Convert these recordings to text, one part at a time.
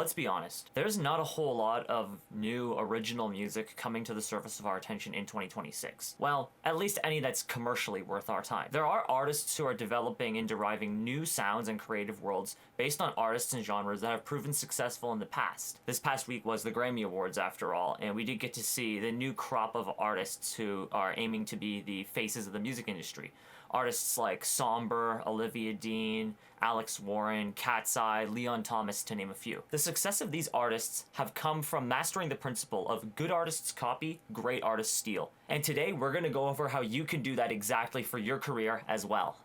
Let's be honest, there's not a whole lot of new original music coming to the surface of our attention in 2026. Well, at least any that's commercially worth our time. There are artists who are developing and deriving new sounds and creative worlds based on artists and genres that have proven successful in the past. This past week was the Grammy Awards after all, and we did get to see the new crop of artists who are aiming to be the faces of the music industry. Artists like Somber, Olivia Dean, Alex Warren, Cat's Eye, Leon Thomas, to name a few. The success of these artists have come from mastering the principle of good artists copy, great artists steal. And today we're going to go over how you can do that exactly for your career as well.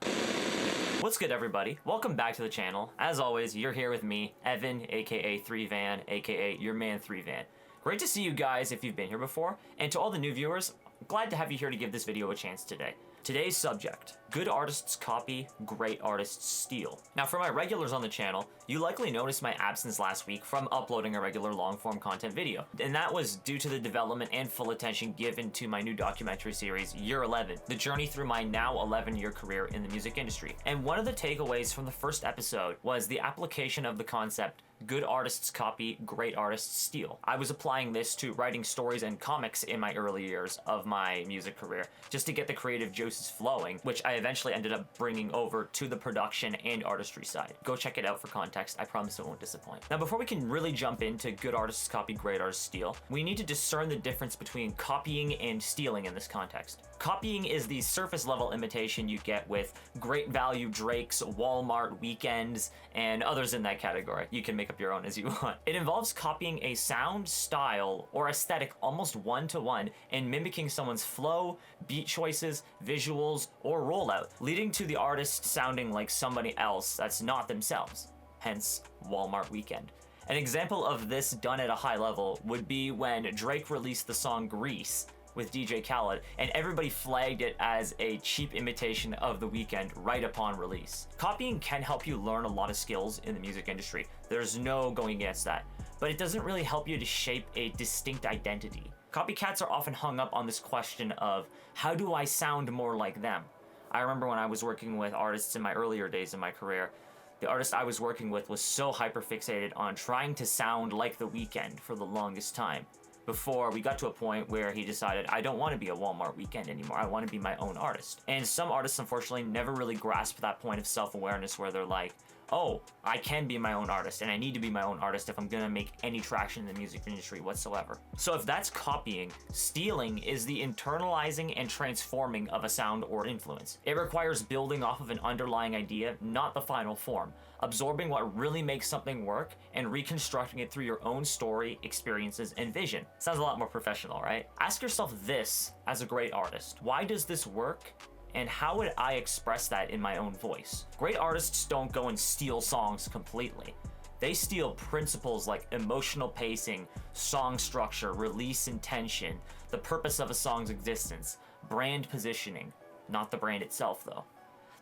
What's good, everybody? Welcome back to the channel. As always, you're here with me, Evan, aka 3Van, aka your man 3Van. Great to see you guys if you've been here before, and to all the new viewers, glad to have you here to give this video a chance today. Today's subject: good artists copy, great artists steal. Now, for my regulars on the channel, you likely noticed my absence last week from uploading a regular long-form content video, and that was due to the development and full attention given to my new documentary series, Year 11, the journey through my now 11-year career in the music industry. And one of the takeaways from the first episode was the application of the concept good artists copy, great artists steal. I was applying this to writing stories and comics in my early years of my music career, just to get the creative juices flowing, which I eventually ended up bringing over to the production and artistry side. Go check it out for context, I promise it won't disappoint. Now, before we can really jump into good artists copy, great artists steal, we need to discern the difference between copying and stealing in this context. Copying is the surface level imitation you get with great value Drakes, Walmart, Weekends, and others in that category. You can make up your own as you want. It involves copying a sound, style, or aesthetic almost one-to-one and mimicking someone's flow, beat choices, visuals, or rollout, leading to the artist sounding like somebody else that's not themselves. Hence, Walmart Weekend. An example of this done at a high level would be when Drake released the song Grease with DJ Khaled, and everybody flagged it as a cheap imitation of The Weeknd right upon release. Copying can help you learn a lot of skills in the music industry. There's no going against that. But it doesn't really help you to shape a distinct identity. Copycats are often hung up on this question of, how do I sound more like them? I remember when I was working with artists in my earlier days in my career, the artist I was working with was so hyperfixated on trying to sound like The Weeknd for the longest time, before we got to a point where he decided, I don't want to be a Walmart Weekend anymore, I want to be my own artist. And some artists, unfortunately, never really grasp that point of self-awareness where they're like, oh, I can be my own artist, and I need to be my own artist if I'm gonna make any traction in the music industry whatsoever. So if that's copying, stealing is the internalizing and transforming of a sound or influence. It requires building off of an underlying idea, not the final form, absorbing what really makes something work and reconstructing it through your own story, experiences, and vision. Sounds a lot more professional, right? Ask yourself this as a great artist: why does this work? And how would I express that in my own voice? Great artists don't go and steal songs completely. They steal principles like emotional pacing, song structure, release intention, the purpose of a song's existence, brand positioning. Not the brand itself, though.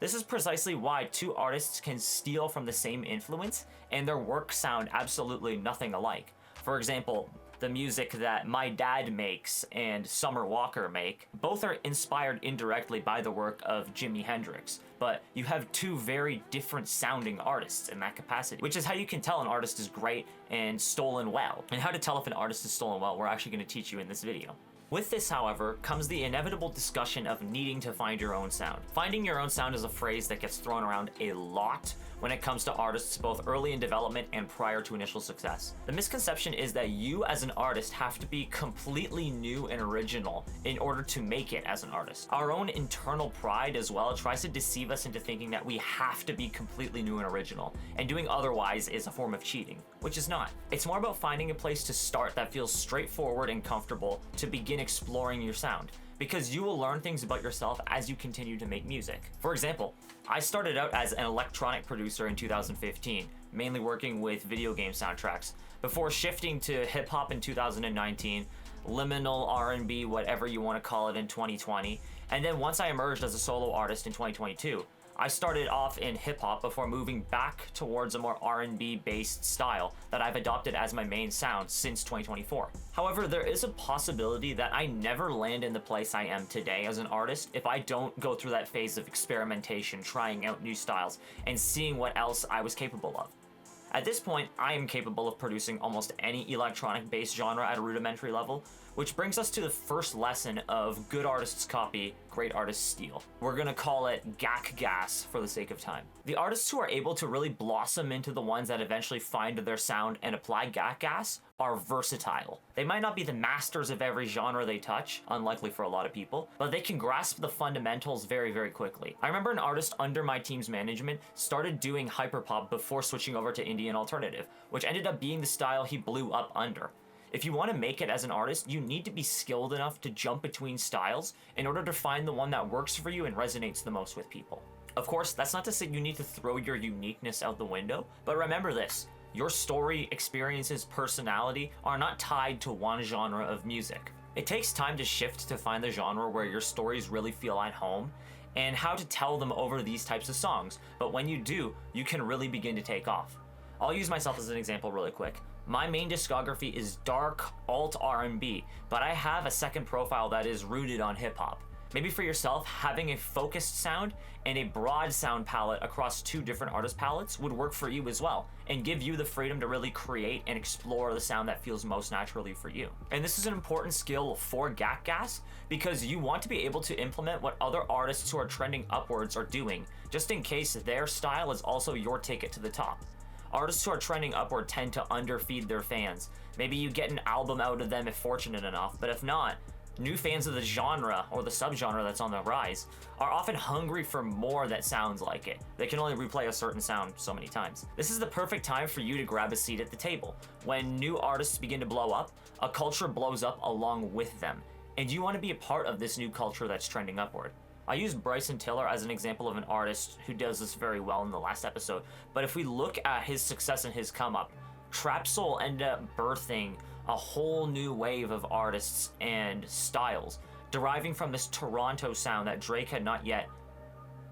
This is precisely why two artists can steal from the same influence and their work sound absolutely nothing alike. For example, the music that my dad makes and Summer Walker make, both are inspired indirectly by the work of Jimi Hendrix, but you have two very different sounding artists in that capacity, which is how you can tell an artist is great and stolen well. And how to tell if an artist is stolen well, we're actually going to teach you in this video. With this, however, comes the inevitable discussion of needing to find your own sound. Finding your own sound is a phrase that gets thrown around a lot when it comes to artists both early in development and prior to initial success. The misconception is that you as an artist have to be completely new and original in order to make it as an artist. Our own internal pride as well tries to deceive us into thinking that we have to be completely new and original, and doing otherwise is a form of cheating, which is not. It's more about finding a place to start that feels straightforward and comfortable to begin exploring your sound, because you will learn things about yourself as you continue to make music. For example, I started out as an electronic producer in 2015, mainly working with video game soundtracks, before shifting to hip-hop in 2019, liminal R&B, whatever you want to call it, in 2020, and then once I emerged as a solo artist in 2022, I started off in hip-hop before moving back towards a more R&B based style that I've adopted as my main sound since 2024. However, there is a possibility that I never land in the place I am today as an artist if I don't go through that phase of experimentation, trying out new styles, and seeing what else I was capable of. At this point, I am capable of producing almost any electronic-based genre at a rudimentary level, which brings us to the first lesson of good artists copy, great artists steal. We're gonna call it gack gas for the sake of time. The artists who are able to really blossom into the ones that eventually find their sound and apply gack gas are versatile. They might not be the masters of every genre they touch, unlikely for a lot of people, but they can grasp the fundamentals very, very quickly. I remember an artist under my team's management started doing hyperpop before switching over to indie and alternative, which ended up being the style he blew up under. If you want to make it as an artist, you need to be skilled enough to jump between styles in order to find the one that works for you and resonates the most with people. Of course, that's not to say you need to throw your uniqueness out the window, but remember this: your story, experiences, personality are not tied to one genre of music. It takes time to shift to find the genre where your stories really feel at home and how to tell them over these types of songs, but when you do, you can really begin to take off. I'll use myself as an example really quick. My main discography is dark alt R&B, but I have a second profile that is rooted on hip-hop. Maybe for yourself, having a focused sound and a broad sound palette across two different artist palettes would work for you as well, and give you the freedom to really create and explore the sound that feels most naturally for you. And this is an important skill for gack gas, because you want to be able to implement what other artists who are trending upwards are doing, just in case their style is also your ticket to the top. Artists who are trending upward tend to underfeed their fans. Maybe you get an album out of them if fortunate enough, but if not, new fans of the genre or the subgenre that's on the rise are often hungry for more that sounds like it. They can only replay a certain sound so many times. This is the perfect time for you to grab a seat at the table. When new artists begin to blow up, a culture blows up along with them, and you want to be a part of this new culture that's trending upward. I used Bryson Tiller as an example of an artist who does this very well in the last episode, but if we look at his success and his come up, Trap Soul ended up birthing a whole new wave of artists and styles, deriving from this Toronto sound that Drake had not yet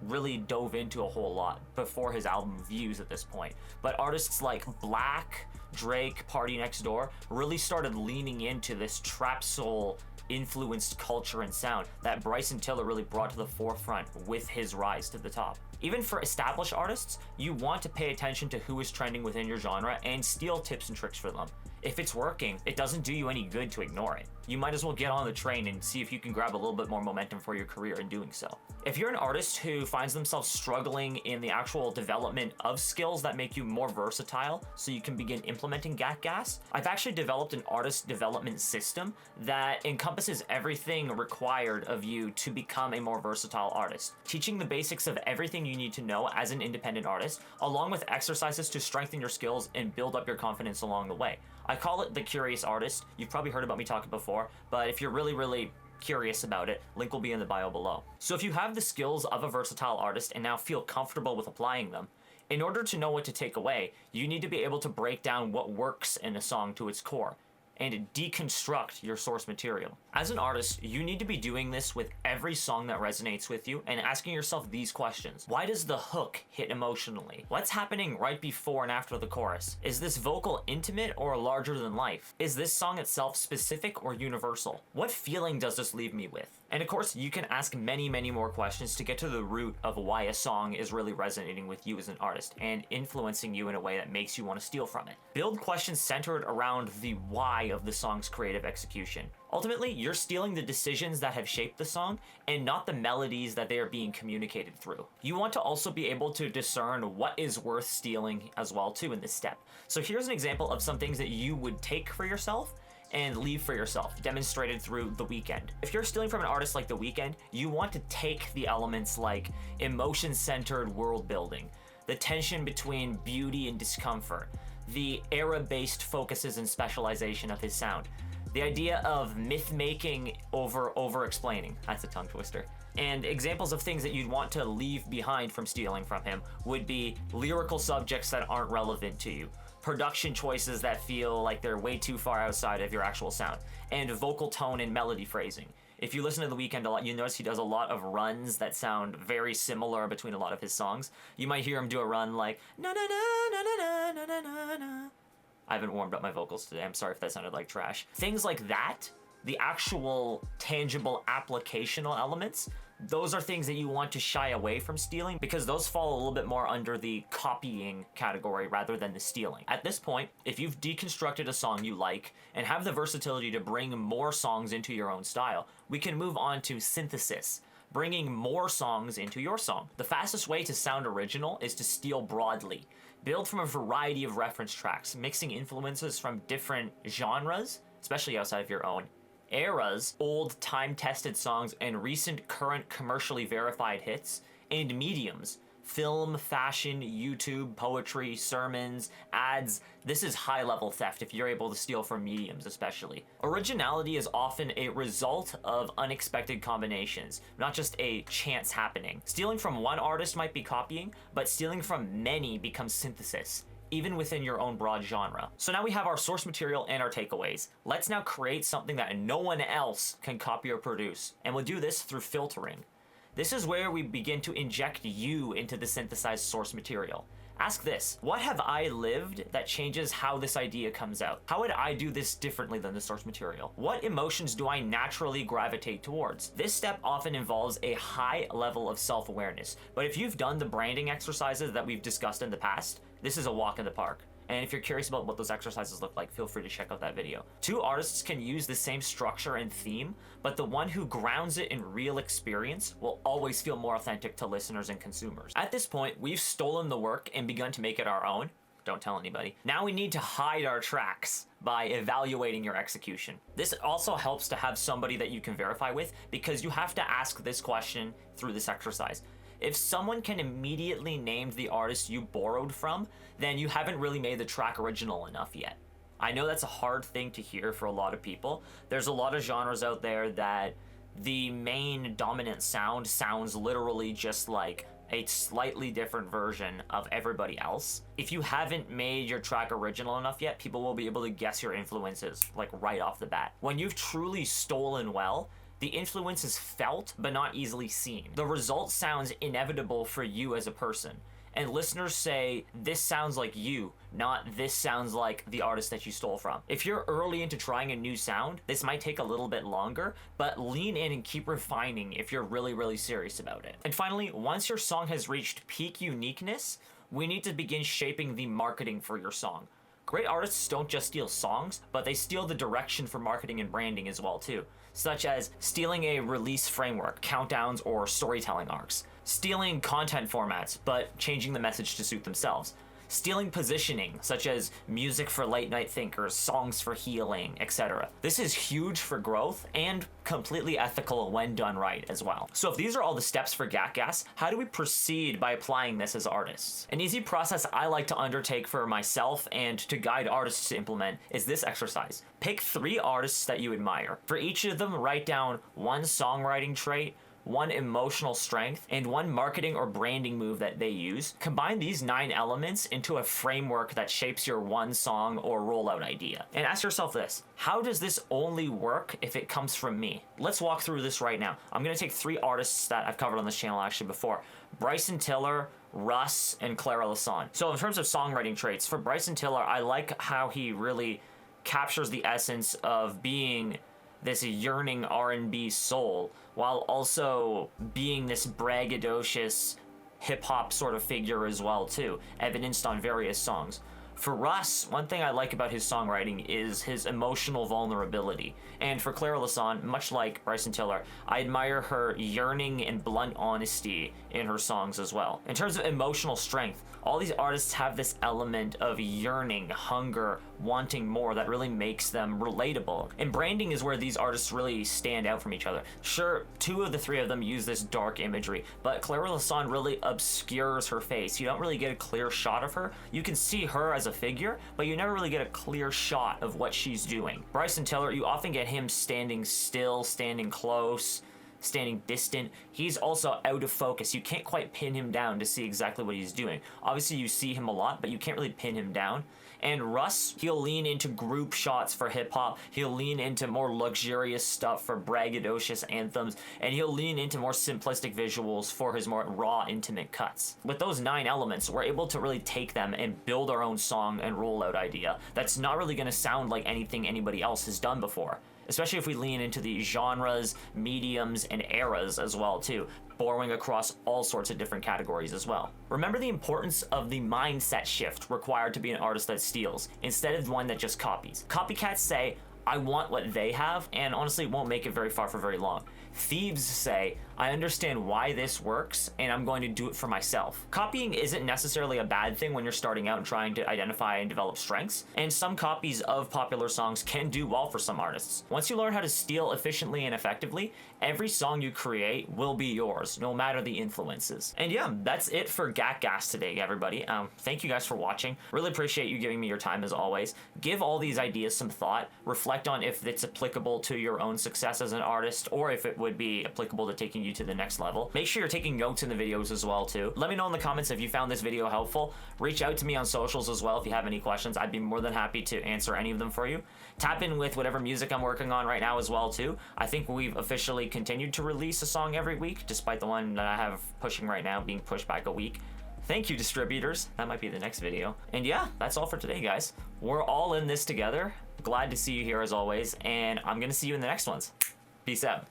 really dove into a whole lot before his album Views at this point. But artists like Black, Drake, Party Next Door really started leaning into this Trap Soul influenced culture and sound that Bryson Tiller really brought to the forefront with his rise to the top. Even for established artists, you want to pay attention to who is trending within your genre and steal tips and tricks for them. If it's working, it doesn't do you any good to ignore it. You might as well get on the train and see if you can grab a little bit more momentum for your career in doing so. If you're an artist who finds themselves struggling in the actual development of skills that make you more versatile so you can begin implementing gack gas, I've actually developed an artist development system that encompasses everything required of you to become a more versatile artist, teaching the basics of everything you need to know as an independent artist, along with exercises to strengthen your skills and build up your confidence along the way. I call it the Curious Artist. You've probably heard about me talking before, but if you're really curious about it, link will be in the bio below. So if you have the skills of a versatile artist and now feel comfortable with applying them, in order to know what to take away, you need to be able to break down what works in a song to its core and deconstruct your source material. As an artist, you need to be doing this with every song that resonates with you and asking yourself these questions. Why does the hook hit emotionally? What's happening right before and after the chorus? Is this vocal intimate or larger than life? Is this song itself specific or universal? What feeling does this leave me with? And of course, you can ask many more questions to get to the root of why a song is really resonating with you as an artist and influencing you in a way that makes you want to steal from it. Build questions centered around the why of the song's creative execution. Ultimately, you're stealing the decisions that have shaped the song and not the melodies that they are being communicated through. You want to also be able to discern what is worth stealing as well too in this step. So here's an example of some things that you would take for yourself and leave for yourself, demonstrated through The Weeknd. If you're stealing from an artist like The Weeknd, you want to take the elements like emotion-centered world building, the tension between beauty and discomfort, the era-based focuses and specialization of his sound, the idea of myth-making over-explaining, that's a tongue twister, and examples of things that you'd want to leave behind from stealing from him would be lyrical subjects that aren't relevant to you, production choices that feel like they're way too far outside of your actual sound, and vocal tone and melody phrasing. If you listen to The Weeknd a lot, you notice he does a lot of runs that sound very similar between a lot of his songs. You might hear him do a run like, na na na na na na na na na. I haven't warmed up my vocals today, I'm sorry if that sounded like trash. Things like that, the actual tangible applicational elements, those are things that you want to shy away from stealing because those fall a little bit more under the copying category rather than the stealing. At this point, if you've deconstructed a song you like and have the versatility to bring more songs into your own style, we can move on to synthesis, bringing more songs into your song. The fastest way to sound original is to steal broadly. Build from a variety of reference tracks, mixing influences from different genres, especially outside of your own, eras, old time-tested songs, and recent current commercially verified hits, and mediums, film, fashion, YouTube, poetry, sermons, ads. This is high-level theft if you're able to steal from mediums especially. Originality is often a result of unexpected combinations, not just a chance happening. Stealing from one artist might be copying, but stealing from many becomes synthesis, even within your own broad genre. So now we have our source material and our takeaways. Let's now create something that no one else can copy or produce, and we'll do this through filtering. This is where we begin to inject you into the synthesized source material. Ask this: what have I lived that changes how this idea comes out? How would I do this differently than the source material? What emotions do I naturally gravitate towards? This step often involves a high level of self-awareness, but if you've done the branding exercises that we've discussed in the past, this is a walk in the park. And if you're curious about what those exercises look like, feel free to check out that video. Two artists can use the same structure and theme, but the one who grounds it in real experience will always feel more authentic to listeners and consumers. At this point, we've stolen the work and begun to make it our own. Don't tell anybody. Now we need to hide our tracks by evaluating your execution. This also helps to have somebody that you can verify with, because you have to ask this question through this exercise. If someone can immediately name the artist you borrowed from, then you haven't really made the track original enough yet. I know that's a hard thing to hear for a lot of people. There's a lot of genres out there that the main dominant sound sounds literally just like a slightly different version of everybody else. If you haven't made your track original enough yet, people will be able to guess your influences like right off the bat. When you've truly stolen well, the influence is felt but not easily seen. The result sounds inevitable for you as a person, and listeners say, this sounds like you, not this sounds like the artist that you stole from. If you're early into trying a new sound, this might take a little bit longer, but lean in and keep refining if you're really serious about it. And finally, once your song has reached peak uniqueness, we need to begin shaping the marketing for your song. Great artists don't just steal songs, but they steal the direction for marketing and branding as well too, such as stealing a release framework, countdowns, or storytelling arcs, stealing content formats, but changing the message to suit themselves, stealing positioning, such as music for late night thinkers, songs for healing, etc. This is huge for growth and completely ethical when done right as well. So if these are all the steps for GatGas, how do we proceed by applying this as artists? An easy process I like to undertake for myself and to guide artists to implement is this exercise. Pick 3 artists that you admire. For each of them, write down one songwriting trait, one emotional strength, and one marketing or branding move that they use. Combine these 9 elements into a framework that shapes your one song or rollout idea. And ask yourself this: how does this only work if it comes from me? Let's walk through this right now. I'm gonna take 3 artists that I've covered on this channel actually before: Bryson Tiller, Russ, and Clara Lasan. So in terms of songwriting traits, for Bryson Tiller, I like how he really captures the essence of being this yearning R&B soul, while also being this braggadocious hip-hop sort of figure as well too, evidenced on various songs. For Russ, one thing I like about his songwriting is his emotional vulnerability. And for Clara Lasan, much like Bryson Tiller, I admire her yearning and blunt honesty in her songs as well. In terms of emotional strength, all these artists have this element of yearning, hunger, wanting more that really makes them relatable. And branding is where these artists really stand out from each other. Sure, 2 of the 3 of them use this dark imagery, but Clara Lasan really obscures her face. You don't really get a clear shot of her. You can see her as a figure, but you never really get a clear shot of what she's doing. Bryson Tiller, you often get him standing still, standing close, standing distant. He's also out of focus. You can't quite pin him down to see exactly what he's doing. Obviously you see him a lot, but you can't really pin him down. And Russ, he'll lean into group shots for hip-hop, he'll lean into more luxurious stuff for braggadocious anthems, and he'll lean into more simplistic visuals for his more raw, intimate cuts. With those 9 elements, we're able to really take them and build our own song and rollout idea that's not really going to sound like anything anybody else has done before. especially if we lean into the genres, mediums, and eras as well too, borrowing across all sorts of different categories as well. Remember the importance of the mindset shift required to be an artist that steals, instead of one that just copies. Copycats say, I want what they have, and honestly won't make it very far for very long. Thieves say, I understand why this works, and I'm going to do it for myself. Copying isn't necessarily a bad thing when you're starting out and trying to identify and develop strengths, and some copies of popular songs can do well for some artists. Once you learn how to steal efficiently and effectively, every song you create will be yours, no matter the influences. And yeah, that's it for Gas today, everybody. Thank you guys for watching. Really appreciate you giving me your time as always. Give all these ideas some thought. Reflect on if it's applicable to your own success as an artist, or if it would be applicable to taking you to the next level. Make sure you're taking notes in the videos as well too. Let me know in the comments if you found this video helpful. Reach out to me on socials as well if you have any questions. I'd be more than happy to answer any of them for you. Tap in with whatever music I'm working on right now as well too. I think we've officially continued to release a song every week, despite the one that I have pushing right now being pushed back a week. Thank you, distributors. That might be the next video. And yeah, that's all for today, guys. We're all in this together. Glad to see you here as always, and I'm gonna see you in the next ones. Peace out.